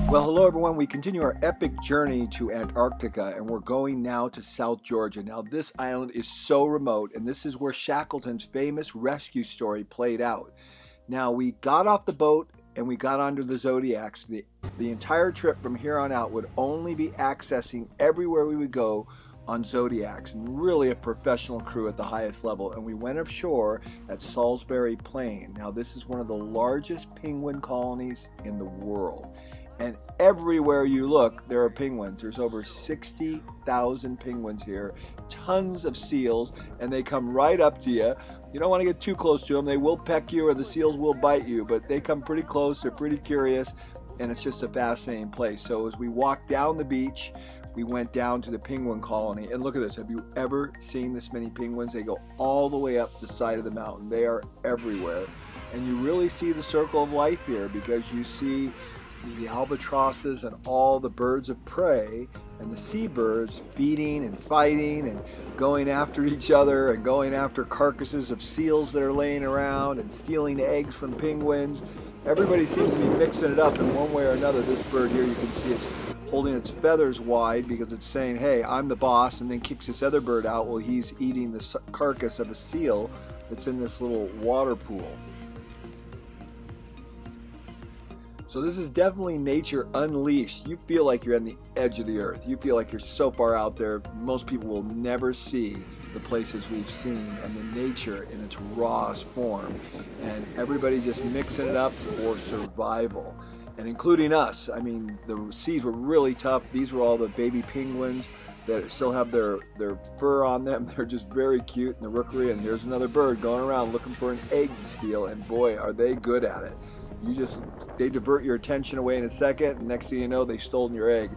Well, hello everyone. We continue our epic journey to Antarctica, and we're going now to South Georgia. Now, this island is so remote, and this is where Shackleton's famous rescue story played out. Now, we got off the boat and we got onto the Zodiacs. The entire trip from here on out would only be accessing everywhere we would go on Zodiacs, and really a professional crew at the highest level. And we went offshore at Salisbury Plain. Now, this is one of the largest penguin colonies in the world. And everywhere you look, there are penguins. There's over 60,000 penguins here, tons of seals, and they come right up to you. You don't want to get too close to them. They will peck you or the seals will bite you, but they come pretty close. They're pretty curious, and it's just a fascinating place. So as we walked down the beach, we went down to the penguin colony, and look at this. Have you ever seen this many penguins? They go all the way up the side of the mountain. They are everywhere, and you really see the circle of life here, because you see the albatrosses and all the birds of prey and the seabirds feeding and fighting and going after each other and going after carcasses of seals that are laying around and stealing eggs from penguins. Everybody seems to be mixing it up in one way or another. This bird here, you can see it's holding its feathers wide because it's saying, hey, I'm the boss, and then kicks this other bird out while he's eating the carcass of a seal that's in this little water pool. So this is definitely nature unleashed. You feel like you're on the edge of the earth. You feel like you're so far out there. Most people will never see the places we've seen and the nature in its rawest form. And everybody just mixing it up for survival. And including us. I mean, the seas were really tough. These were all the baby penguins that still have their fur on them. They're just very cute in the rookery. And here's another bird going around looking for an egg to steal. And boy, are they good at it. They divert your attention away in a second, and next thing you know, they've stolen your egg.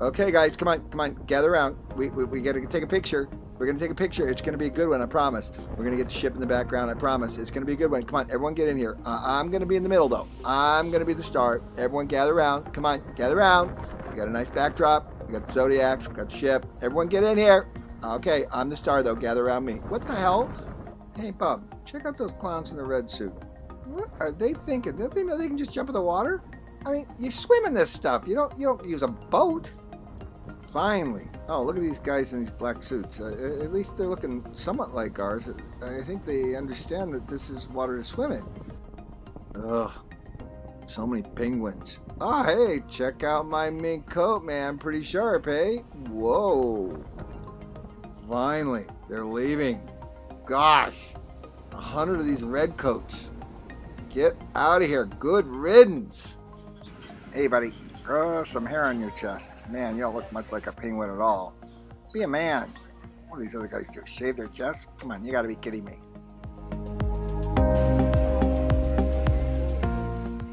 Okay, guys, come on, gather around. We gotta take a picture. We're gonna take a picture. It's gonna be a good one, I promise. We're gonna get the ship in the background, I promise. It's gonna be a good one. Come on, everyone get in here. I'm gonna be in the middle, though. I'm gonna be the star. Everyone gather around. Come on, gather around. We got a nice backdrop. We got the Zodiacs. We got the ship. Everyone get in here. Okay, I'm the star, though. Gather around me. What the hell? Hey, Bob, check out those clowns in the red suit. What are they thinking? Don't they know they can just jump in the water? I mean, you swim in this stuff. You don't use a boat. Finally. Oh, look at these guys in these black suits. At least they're looking somewhat like ours. I think they understand that this is water to swim in. Ugh. So many penguins. Oh, hey, check out my mink coat, man. Pretty sharp, hey? Whoa. Finally, they're leaving. Gosh, 100 of these red coats. Get out of here. Good riddance. Hey, buddy. Grow some hair on your chest. Man, you don't look much like a penguin at all. Be a man. What do these other guys do? Shave their chests? Come on, you gotta be kidding me.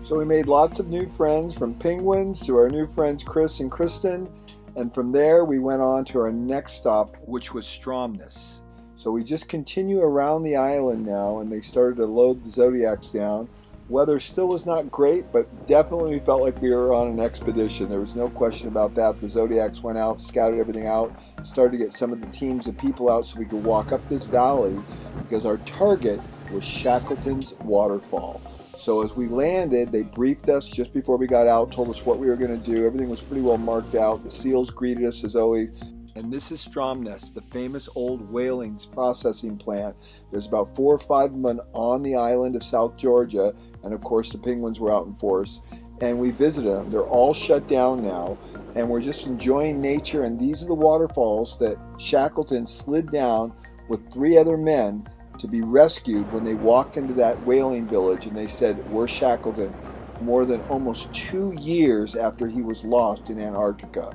So we made lots of new friends, from penguins to our new friends Chris and Kristen. And from there, we went on to our next stop, which was Stromness. So we just continue around the island now, and they started to load the Zodiacs down. Weather still was not great, but definitely we felt like we were on an expedition. There was no question about that. The Zodiacs went out, scouted everything out, started to get some of the teams of people out so we could walk up this valley, because our target was Shackleton's waterfall. So as we landed, they briefed us just before we got out, told us what we were going to do. Everything was pretty well marked out. The seals greeted us as always. And this is Stromness, the famous old whaling processing plant. There's about 4 or 5 of them on the island of South Georgia, and of course the penguins were out in force. And we visited them. They're all shut down now, and we're just enjoying nature. And these are the waterfalls that Shackleton slid down with 3 other men to be rescued when they walked into that whaling village. And they said, we're Shackleton, more than almost 2 years after he was lost in Antarctica.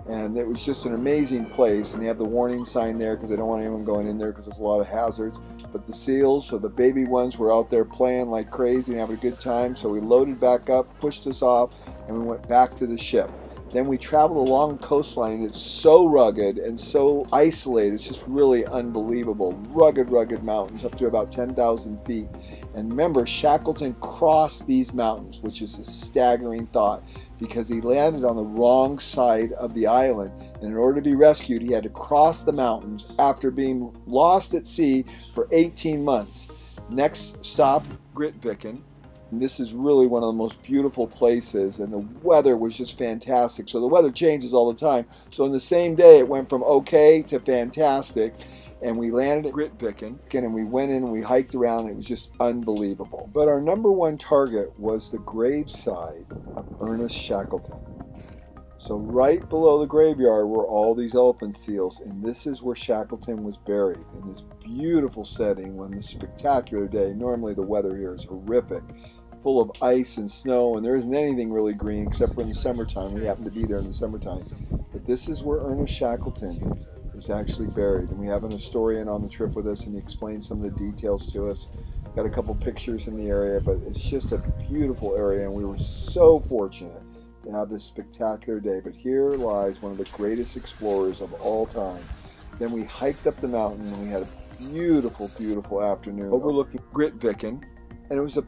And it was just an amazing place, and they have the warning sign there because they don't want anyone going in there because there's a lot of hazards. But the seals, so the baby ones, were out there playing like crazy and having a good time. So we loaded back up, pushed us off, and we went back to the ship. Then we traveled along the coastline, and it's so rugged and so isolated. It's just really unbelievable. Rugged mountains up to about 10,000 feet. And remember, Shackleton crossed these mountains, which is a staggering thought, because he landed on the wrong side of the island. And in order to be rescued, he had to cross the mountains after being lost at sea for 18 months. Next stop, Grytviken. And this is really one of the most beautiful places, and the weather was just fantastic. So the weather changes all the time. So in the same day, it went from okay to fantastic. And we landed at Grytviken, and we went in and we hiked around, and it was just unbelievable. But our number one target was the graveside of Ernest Shackleton. So right below the graveyard were all these elephant seals, and this is where Shackleton was buried, in this beautiful setting on this spectacular day. Normally the weather here is horrific, full of ice and snow, and there isn't anything really green except for in the summertime. We happen to be there in the summertime. But this is where Ernest Shackleton is actually buried, and we have an historian on the trip with us, and he explains some of the details to us. Got a couple pictures in the area, but it's just a beautiful area, and we were so fortunate to have this spectacular day. But here lies one of the greatest explorers of all time. Then we hiked up the mountain, and we had a beautiful, beautiful afternoon overlooking Grytviken, and it was a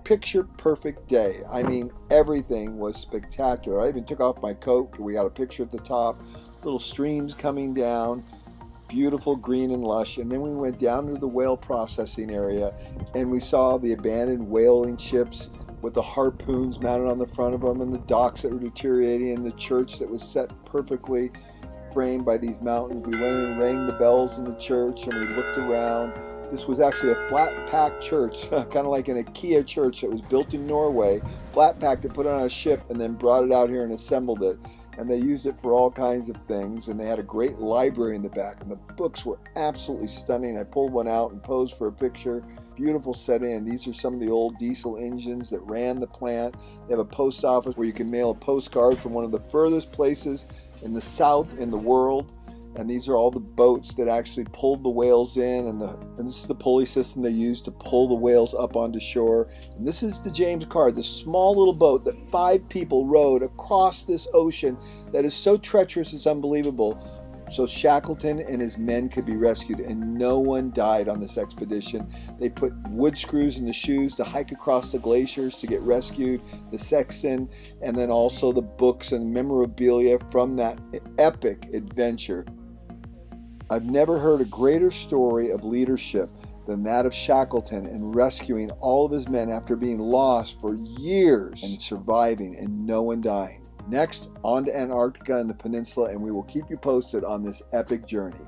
picture perfect day. I mean, everything was spectacular. I even took off my coat. We got a picture at the top, little streams coming down, beautiful green and lush. And then we went down to the whale processing area, and we saw the abandoned whaling ships with the harpoons mounted on the front of them, and the docks that were deteriorating, and the church that was set perfectly framed by these mountains. We went in and rang the bells in the church, and we looked around. This was actually a flat-packed church, kind of like an IKEA church that was built in Norway, flat-packed and put it on a ship, and then brought it out here and assembled it. And they used it for all kinds of things, and they had a great library in the back, and the books were absolutely stunning. I pulled one out and posed for a picture. Beautiful setting, and these are some of the old diesel engines that ran the plant. They have a post office where you can mail a postcard from one of the furthest places in the south in the world. And these are all the boats that actually pulled the whales in, and this is the pulley system they used to pull the whales up onto shore. And this is the James Caird, this small little boat that 5 people rowed across this ocean that is so treacherous it's unbelievable. So Shackleton and his men could be rescued, and no one died on this expedition. They put wood screws in the shoes to hike across the glaciers to get rescued, the sextant, and then also the books and memorabilia from that epic adventure. I've never heard a greater story of leadership than that of Shackleton in rescuing all of his men after being lost for years and surviving and no one dying. Next, on to Antarctica and the peninsula, and we will keep you posted on this epic journey.